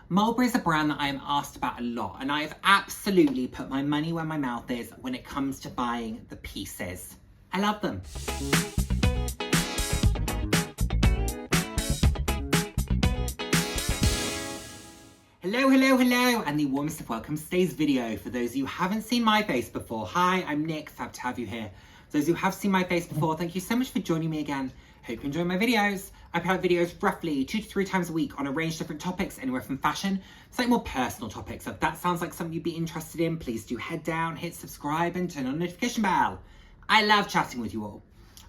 Mulberry is a brand that I am asked about a lot, and I have absolutely put my money where my mouth is when it comes to buying the pieces. I love them. Hello, hello, hello, and the warmest of welcomes to today's video. For those of you who haven't seen my face before, hi, I'm Nick, fab to have you here. For those who have seen my face before, thank you so much for joining me again. Hope you enjoy my videos. I put out videos roughly 2 to 3 times a week on a range of different topics, anywhere from fashion to like more personal topics. So if that sounds like something you'd be interested in, please do head down, hit subscribe and turn on the notification bell. I love chatting with you all.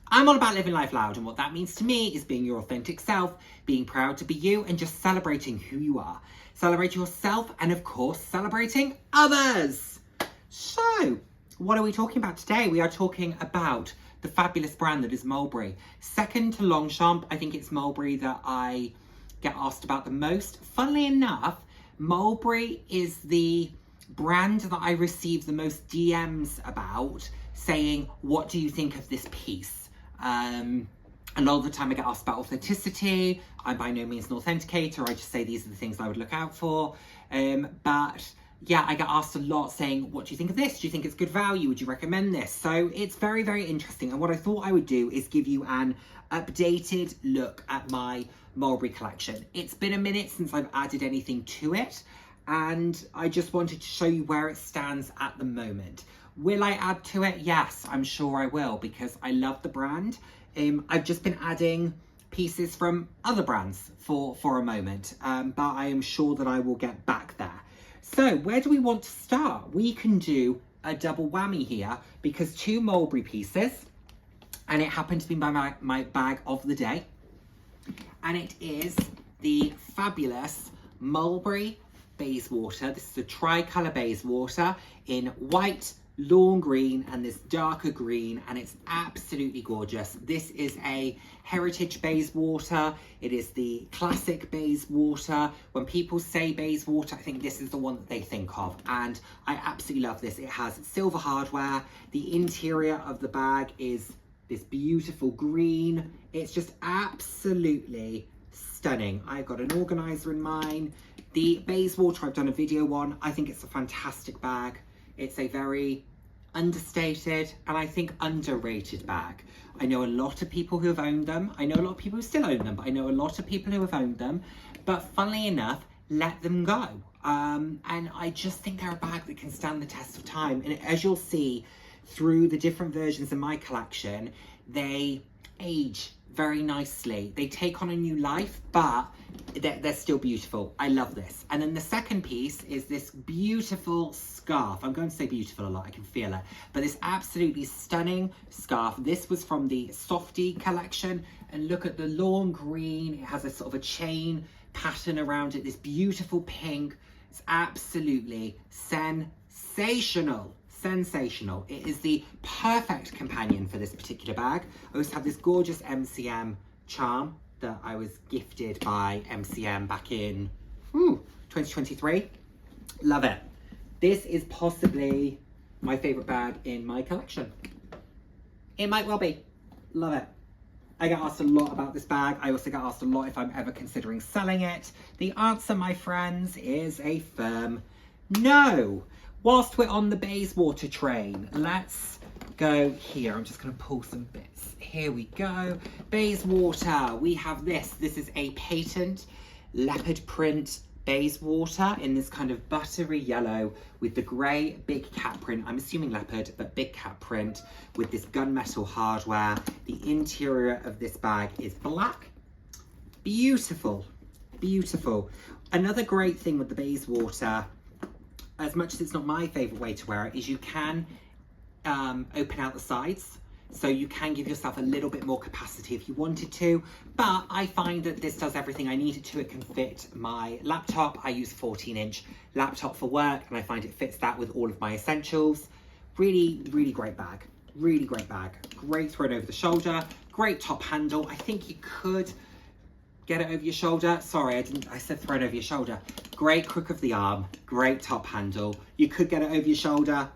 I'm all about living life loud, and what that means to me is being your authentic self, being proud to be you, and just celebrating who you are. Celebrate yourself and, of course, celebrating others. So, what are we talking about today? We are talking about the fabulous brand that is Mulberry. Second to Longchamp, I think it's Mulberry that I get asked about the most. Funnily enough, Mulberry is the brand that I receive the most DMs about, saying, what do you think of this piece? A lot of the time I get asked about authenticity. I'm by no means an authenticator. I just say these are the things I would look out for. But yeah, I get asked a lot saying, what do you think of this? Do you think it's good value? Would you recommend this? So it's very, very interesting. And what I thought I would do is give you an updated look at my Mulberry collection. It's been a minute since I've added anything to it, and I just wanted to show you where it stands at the moment. Will I add to it? Yes, I'm sure I will, because I love the brand. I've just been adding pieces from other brands for a moment, but I am sure that I will get back there. So where do we want to start? We can do a double whammy here, because 2 Mulberry pieces, and it happened to be my bag of the day, and it is the fabulous Mulberry Bayswater. This is a tricolour Bayswater in white, lawn green, and this darker green, and it's absolutely gorgeous. This is a heritage Bayswater. It is the classic Bayswater. When people say Bayswater, I think this is the one that they think of, and I absolutely love this. It has silver hardware. The interior of the bag is this beautiful green. It's just absolutely stunning. I've got an organizer in mine. The Bayswater I've done a video on. I think it's a fantastic bag. It's a very understated and I think underrated bag. I know a lot of people who have owned them. I know a lot of people who still own them, but I know a lot of people who have owned them. But funnily enough, let them go. And I just think they're a bag that can stand the test of time. And as you'll see through the different versions in my collection, they age very nicely. They take on a new life, but they're still beautiful. I love this. And then the second piece is this beautiful scarf. I'm going to say beautiful a lot, I can feel it. But this absolutely stunning scarf. This was from the Softy collection. And look at the lawn green. It has a sort of a chain pattern around it. This beautiful pink. It's absolutely sensational. Sensational. It is the perfect companion for this particular bag. I also have this gorgeous MCM charm that I was gifted by MCM back in 2023. Love it. This is possibly my favorite bag in my collection. It might well be. Love it. I get asked a lot about this bag. I also get asked a lot if I'm ever considering selling it. The answer, my friends, is a firm no. Whilst we're on the Bayswater train, let's go here. I'm just going to pull some bits. Here we go. Bayswater. We have this. This is a patent leopard print Bayswater in this kind of buttery yellow with the grey big cat print. I'm assuming leopard, but big cat print with this gunmetal hardware. The interior of this bag is black. Beautiful. Beautiful. Another great thing with the Bayswater, as much as it's not my favourite way to wear it, is you can open out the sides. So you can give yourself a little bit more capacity if you wanted to. But I find that this does everything I need it to. It can fit my laptop. I use a 14-inch laptop for work, and I find it fits that with all of my essentials. Really, really great bag. Really great bag. Great thrown over the shoulder. Great top handle. I think you could get it over your shoulder. Sorry, I said thrown over your shoulder. Great crook of the arm, great top handle. You could get it over your shoulder.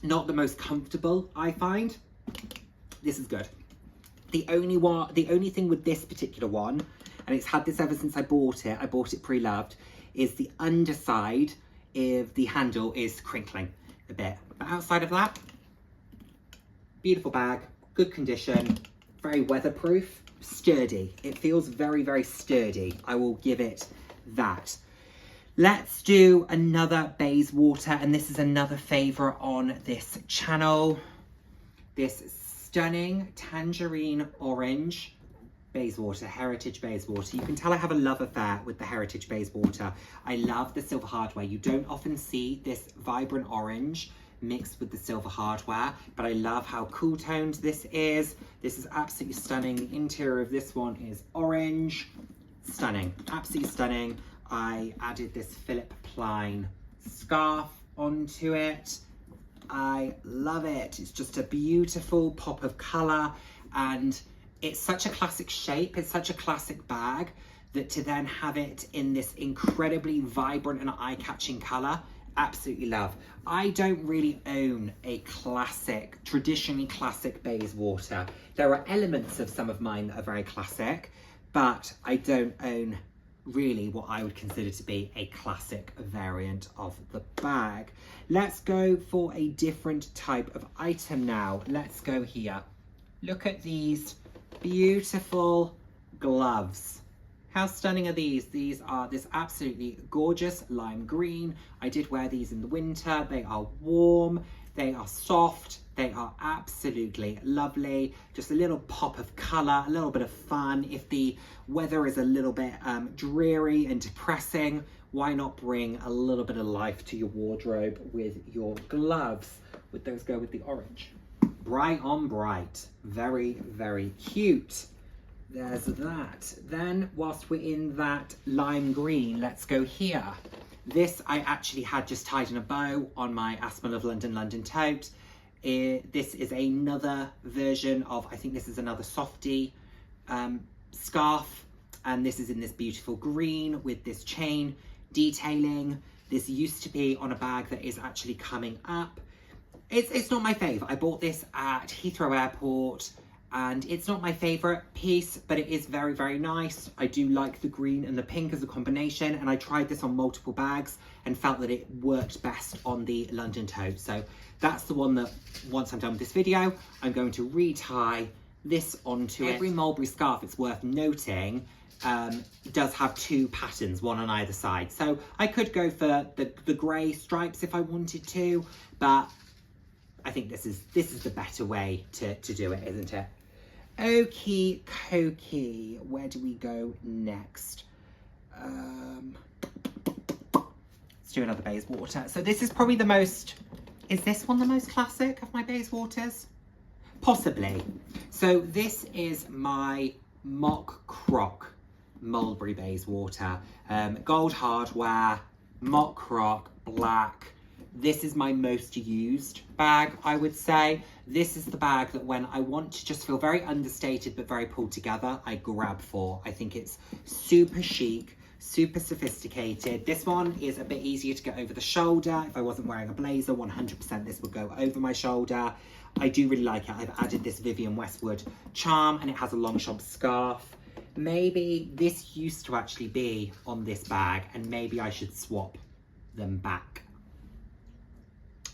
Not the most comfortable, I find. This is good. The only thing with this particular one, and it's had this ever since I bought it pre-loved, is the underside of the handle is crinkling a bit. But outside of that, beautiful bag, good condition, very weatherproof, sturdy. It feels very, very sturdy. I will give it that. Let's do another Bayswater, and this is another favourite on this channel. This stunning tangerine orange Bayswater, Heritage Bayswater. You can tell I have a love affair with the Heritage Bayswater. I love the silver hardware. You don't often see this vibrant orange mixed with the silver hardware, but I love how cool toned this is. This is absolutely stunning. The interior of this one is orange. Stunning, absolutely stunning. I added this Philip Plein scarf onto it. I love it. It's just a beautiful pop of colour, and it's such a classic shape. It's such a classic bag that to then have it in this incredibly vibrant and eye-catching colour, absolutely love. I don't really own a classic, traditionally classic Bayswater. There are elements of some of mine that are very classic, but I don't own really what I would consider to be a classic variant of the bag. Let's go for a different type of item now. Let's go here. Look at these beautiful gloves. How stunning are these? These are this absolutely gorgeous lime green. I did wear these in the winter. They are warm, they are soft, they are absolutely lovely. Just a little pop of colour, a little bit of fun. If the weather is a little bit dreary and depressing, why not bring a little bit of life to your wardrobe with your gloves? Would those go with the orange? Bright on bright. Very, very cute. There's that. Then, whilst we're in that lime green, let's go here. This I actually had just tied in a bow on my Aspinal London tote. This is another version of, I think this is another Softy scarf, and this is in this beautiful green with this chain detailing. This used to be on a bag that is actually coming up. It's not my fave. I bought this at Heathrow Airport, and it's not my favourite piece, but it is very, very nice. I do like the green and the pink as a combination, and I tried this on multiple bags and felt that it worked best on the London tote. So that's the one that, once I'm done with this video, I'm going to retie this onto it. Every Mulberry scarf, it's worth noting, does have two patterns, one on either side. So I could go for the grey stripes if I wanted to, but I think this is the better way to do it, isn't it? Okie dokie, where do we go next? Let's do another Bayswater. So this is probably the most, is this one the most classic of my Bayswaters? Possibly. So this is my mock croc Mulberry Bayswater. Gold hardware, mock croc, black. This is my most used bag, I would say. This is the bag that when I want to just feel very understated but very pulled together, I grab for. I think it's super chic, super sophisticated. This one is a bit easier to get over the shoulder. If I wasn't wearing a blazer, 100% this would go over my shoulder. I do really like it. I've added this Vivienne Westwood charm, and it has a Longchamp scarf. Maybe this used to actually be on this bag, and maybe I should swap them back.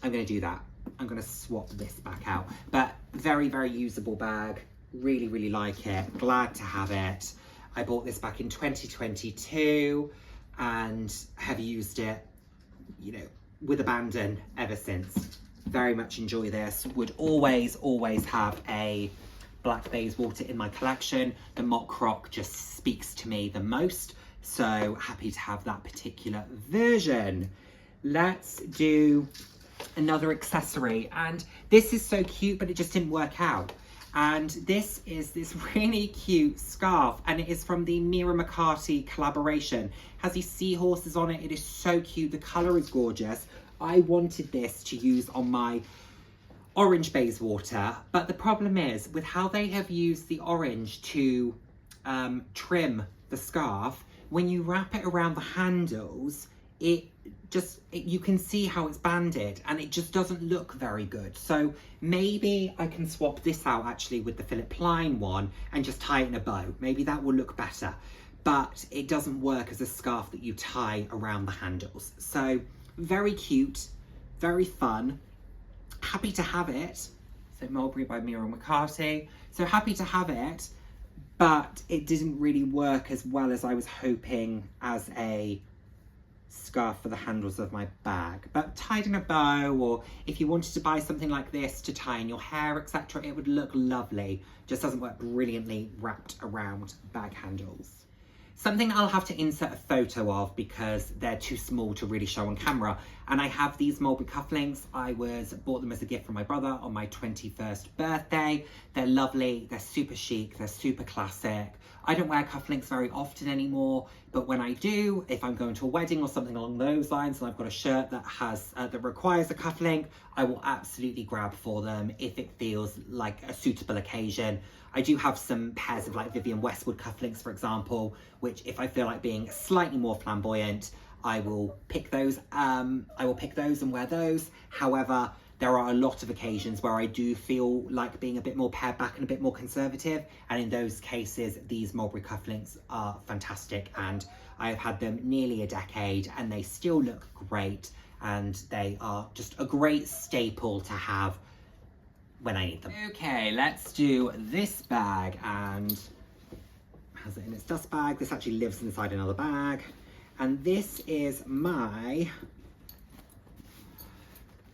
I'm going to do that. I'm going to swap this back out. But very, very usable bag. Really, really like it. Glad to have it. I bought this back in 2022 and have used it, you know, with abandon ever since. Very much enjoy this. Would always, always have a black Bayswater in my collection. The mock croc just speaks to me the most. So happy to have that particular version. Let's do another accessory, and this is so cute, but it just didn't work out. And this is this really cute scarf, and it is from the Mira McCarthy collaboration. It has these seahorses on it. It is so cute. The colour is gorgeous. I wanted this to use on my orange Bayswater, but the problem is with how they have used the orange to trim the scarf, when you wrap it around the handles, you can see how it's banded, and it just doesn't look very good. So maybe I can swap this out actually with the Philip Plein one and just tie it in a bow. Maybe that will look better. but it doesn't work as a scarf that you tie around the handles. So very cute, very fun, happy to have it. So Mulberry by Mira McCarthy. So happy to have it, but it didn't really work as well as I was hoping as a scarf for the handles of my bag. But tied in a bow, or if you wanted to buy something like this to tie in your hair, etc., it would look lovely. Just doesn't work brilliantly wrapped around bag handles. Something I'll have to insert a photo of because they're too small to really show on camera. And I have these Mulberry cufflinks. I bought them as a gift from my brother on my 21st birthday. They're lovely, they're super chic, they're super classic. I don't wear cufflinks very often anymore, but when I do, if I'm going to a wedding or something along those lines, and I've got a shirt that has that requires a cufflink, I will absolutely grab for them if it feels like a suitable occasion. I do have some pairs of like Vivienne Westwood cufflinks, for example, which if I feel like being slightly more flamboyant, I will pick those. And wear those. However, there are a lot of occasions where I do feel like being a bit more pared back and a bit more conservative. And in those cases, these Mulberry cufflinks are fantastic. And I have had them nearly a decade and they still look great. And they are just a great staple to have when I need them. Okay, let's do this bag, and has it in its dust bag. This actually lives inside another bag. And this is my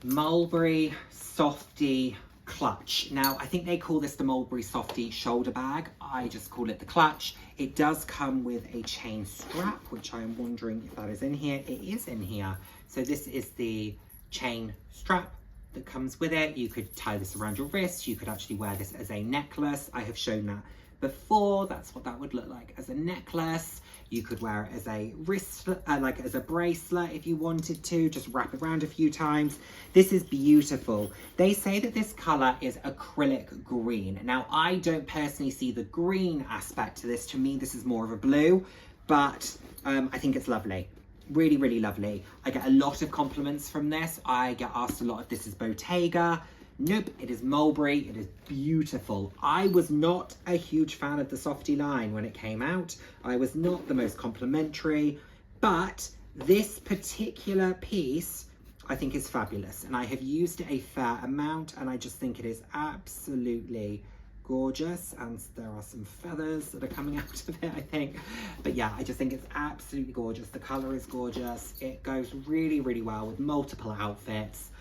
Mulberry Softy clutch. Now, I think they call this the Mulberry Softy shoulder bag. I just call it the clutch. It does come with a chain strap, which I'm wondering if that is in here. It is in here. So this is the chain strap that comes with it. You could tie this around your wrist. You could actually wear this as a necklace. I have shown that before. That's what that would look like as a necklace. You could wear it as a wristlet, like as a bracelet if you wanted to, just wrap it around a few times. This is beautiful. They say that this color is acrylic green. Now, I don't personally see the green aspect to this. To me, this is more of a blue, but I think it's lovely. Really, really lovely. I get a lot of compliments from this. I get asked a lot if this is Bottega. Nope, it is Mulberry. It is beautiful. I was not a huge fan of the Softy line when it came out. I was not the most complimentary, but this particular piece I think is fabulous, and I have used it a fair amount, and I just think it is absolutely gorgeous. And there are some feathers that are coming out of it, I think, but yeah, I just think it's absolutely gorgeous. The color is gorgeous. It goes really, really well with multiple outfits.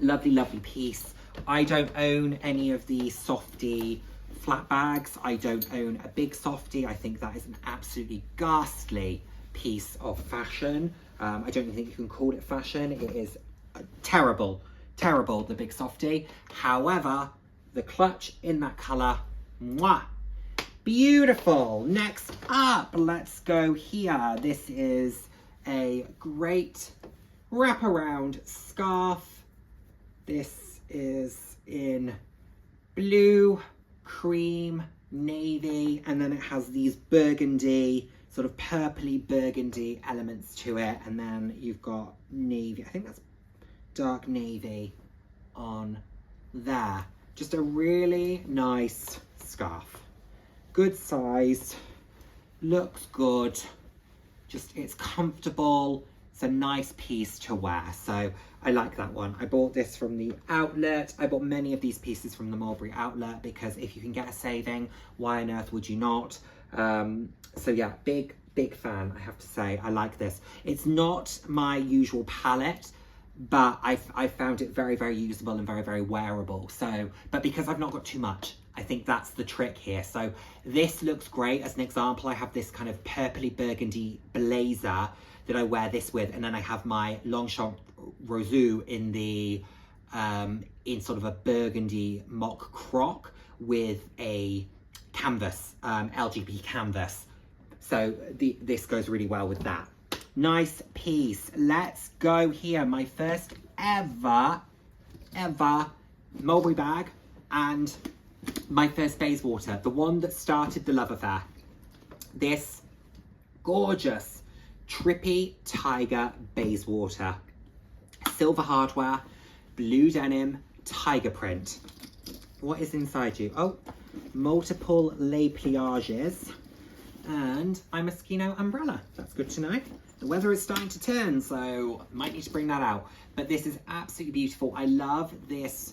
Lovely, lovely piece. I don't own any of the Softy flat bags. I don't own a big Softy. I think that is an absolutely ghastly piece of fashion. I don't think you can call it fashion. It is terrible, terrible, the big Softy. However, the clutch in that color, mwah, beautiful. Next up, let's go here. This is a great wraparound scarf. This is in blue, cream, navy, and then it has these burgundy, sort of purpley burgundy elements to it. And then you've got navy, I think that's dark navy on there. Just a really nice scarf. Good size, looks good, just it's comfortable. It's a nice piece to wear, so I like that one. I bought this from the outlet. I bought many of these pieces from the Mulberry outlet because if you can get a saving, why on earth would you not? So yeah, big fan, I have to say. I like this. It's not my usual palette, but I found it very, very usable and very, very wearable. So, but because I've not got too much, I think that's the trick here. So this looks great. As an example, I have this kind of purpley burgundy blazer that I wear this with, and then I have my Longchamp Roseau in the in sort of a burgundy mock croc with a canvas, LGB canvas. So this goes really well with that. Nice piece. Let's go here. My first ever Mulberry bag, and my first Bayswater, the one that started the love affair. This gorgeous Trippy Tiger Bayswater. Silver hardware, blue denim, tiger print. What is inside you? Oh, multiple lay pliages. and my Moschino umbrella. That's good to know. The weather is starting to turn, so might need to bring that out. But this is absolutely beautiful. I love this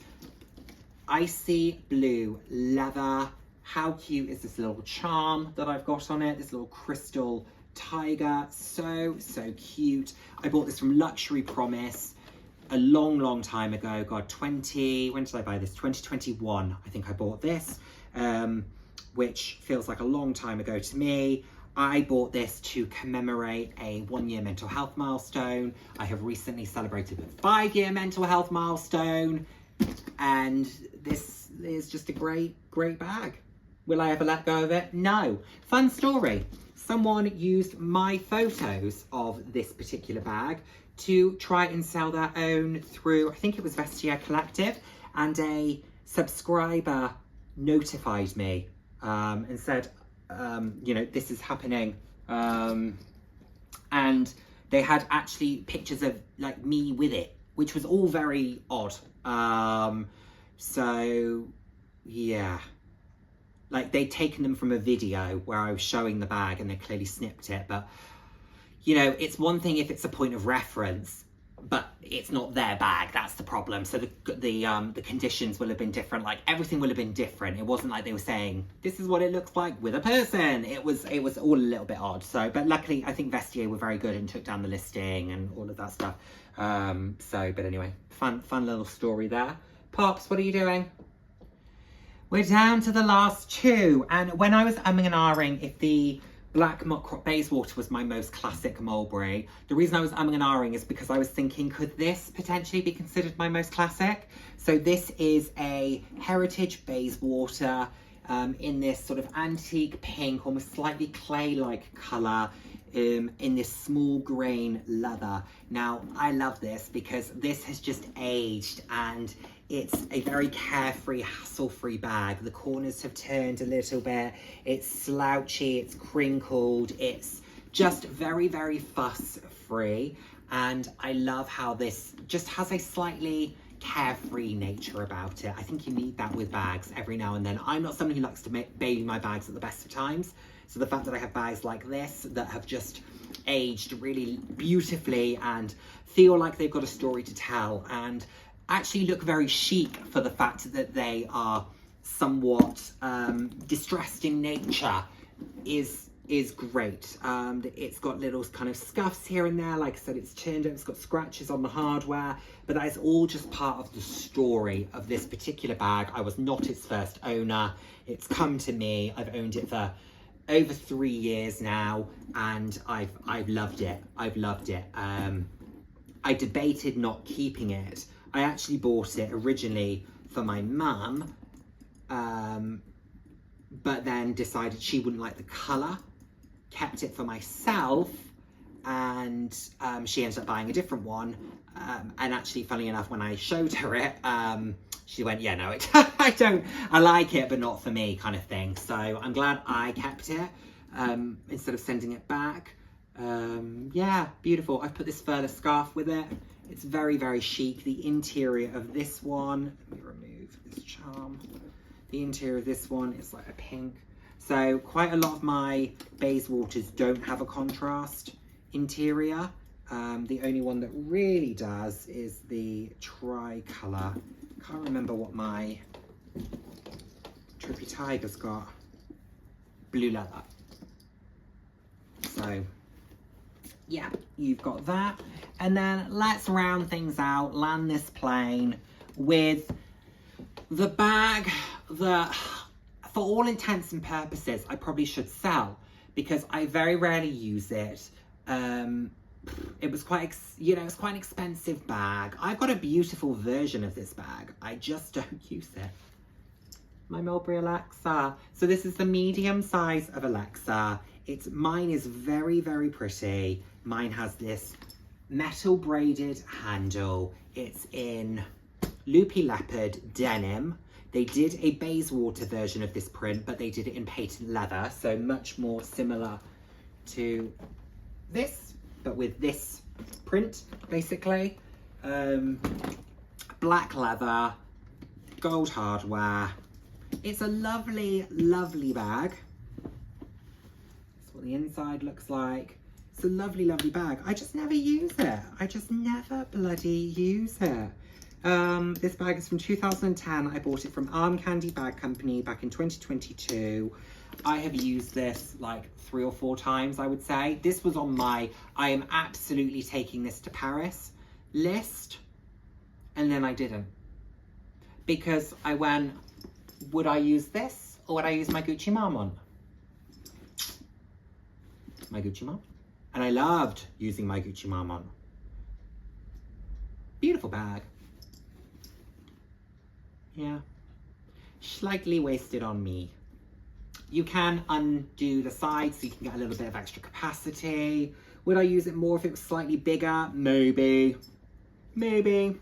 icy blue leather. How cute is this little charm that I've got on it? This little crystal tiger. So cute. I bought this from Luxury Promise a long time ago. God, when did I buy this? 2021, I think I bought this, which feels like a long time ago to me. I bought this to commemorate a 1-year mental health milestone. I have recently celebrated a 5-year mental health milestone, and this is just a great bag. Will I ever let go of it? No. Fun story. Someone used my photos of this particular bag to try and sell their own through, I think it was Vestiaire Collective, and a subscriber notified me and said, you know, this is happening. And they had actually pictures of like me with it, which was all very odd. So yeah, like they'd taken them from a video where I was showing the bag and they clearly snipped it. But you know, it's one thing if it's a point of reference, but it's not their bag. That's the problem. So the conditions will have been different. Like everything will have been different. It wasn't like they were saying this is what it looks like with a person. It was all a little bit odd. So, but luckily I think Vestiaire were very good and took down the listing and all of that stuff. But anyway, fun little story there. Pops, what are you doing? We're down to the last two, and when I was umming and ahhing if the Black Croc Bayswater was my most classic Mulberry, the reason I was umming and ahhing is because I was thinking, could this potentially be considered my most classic? So this is a heritage Bayswater in this sort of antique pink, almost slightly clay-like colour, in this small grain leather. Now, I love this because this has just aged and it's a very carefree, hassle-free bag. The corners have turned a little bit. It's slouchy, it's crinkled. It's just very fuss-free. And I love how this just has a slightly carefree nature about it. I think you need that with bags every now and then. I'm not someone who likes to baby my bags at the best of times. So the fact that I have bags like this that have just aged really beautifully and feel like they've got a story to tell and actually look very chic for the fact that they are somewhat distressed in nature is great. It's got little kind of scuffs here and there. Like I said, it's turned up, it's got scratches on the hardware, but that is all just part of the story of this particular bag. I was not its first owner. It's come to me. I've owned it for over 3 years now, and I've loved it. I've loved it. I debated not keeping it. I actually bought it originally for my mum, but then decided she wouldn't like the colour, kept it for myself, and she ended up buying a different one. And actually, funnily enough, when I showed her it, she went, yeah, no, I like it, but not for me, kind of thing. So I'm glad I kept it instead of sending it back. Yeah, beautiful. I've put this further scarf with it. It's very chic. The interior of this one, let me remove this charm. The interior of this one is like a pink. So quite a lot of my Bayswaters don't have a contrast interior. The only one that really does is the tricolour. Can't remember what my Trippy Tiger's got. Blue leather. So yeah, you've got that. And then let's round things out, land this plane with the bag that, for all intents and purposes, I probably should sell because I very rarely use it. It was quite, it's quite an expensive bag. I've got a beautiful version of this bag. I just don't use it. My Mulberry Alexa. So this is the medium size of Alexa. Mine is very pretty. Mine has this metal braided handle. It's in loopy leopard denim. They did a Bayswater version of this print, but they did it in patent leather, so much more similar to this, but with this print, basically. Black leather, gold hardware. It's a lovely bag. what the inside looks like. It's a lovely, lovely bag. I just never use it. I just never bloody use it. This bag is from 2010. I bought it from Arm Candy Bag Company back in 2022. I have used this like 3 or 4 times, I would say. This was on my, I am absolutely taking this to Paris list. And then I didn't. Because I went, would I use this or would I use my Gucci Marmont? My Gucci Marmont. And I loved using my Gucci Marmont. Beautiful bag. Yeah. Slightly wasted on me. You can undo the sides so you can get a little bit of extra capacity. Would I use it more if it was slightly bigger? Maybe. Maybe.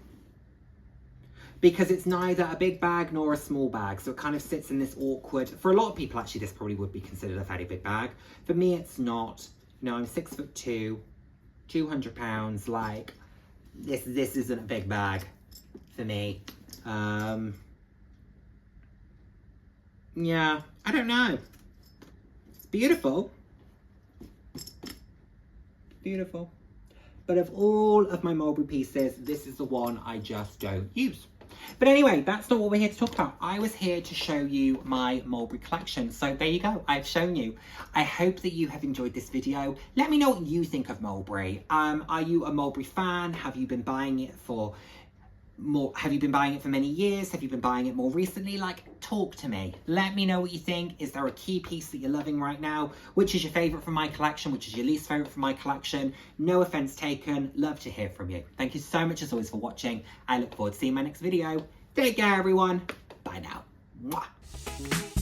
Because it's neither a big bag nor a small bag. So it kind of sits in this awkward, for a lot of people actually this probably would be considered a very big bag. For me it's not. You know, I'm 6'2", 200 pounds, like this isn't a big bag for me. Yeah, I don't know. It's beautiful. Beautiful. But of all of my Mulberry pieces, this is the one I just don't use. But anyway, that's not what we're here to talk about. I was here to show you my Mulberry collection. So there you go, I've shown you. I hope that you have enjoyed this video. Let me know what you think of Mulberry. Are you a Mulberry fan? Have you been buying it for many years? Have you been buying it more recently? Like, talk to me. Let me know what you think. Is there a key piece that you're loving right now? Which is your favorite from my collection? Which is your least favorite from my collection? No offense taken. Love to hear from you. Thank you so much as always for watching. I look forward to seeing my next video. Take care, everyone. Bye now. Mwah.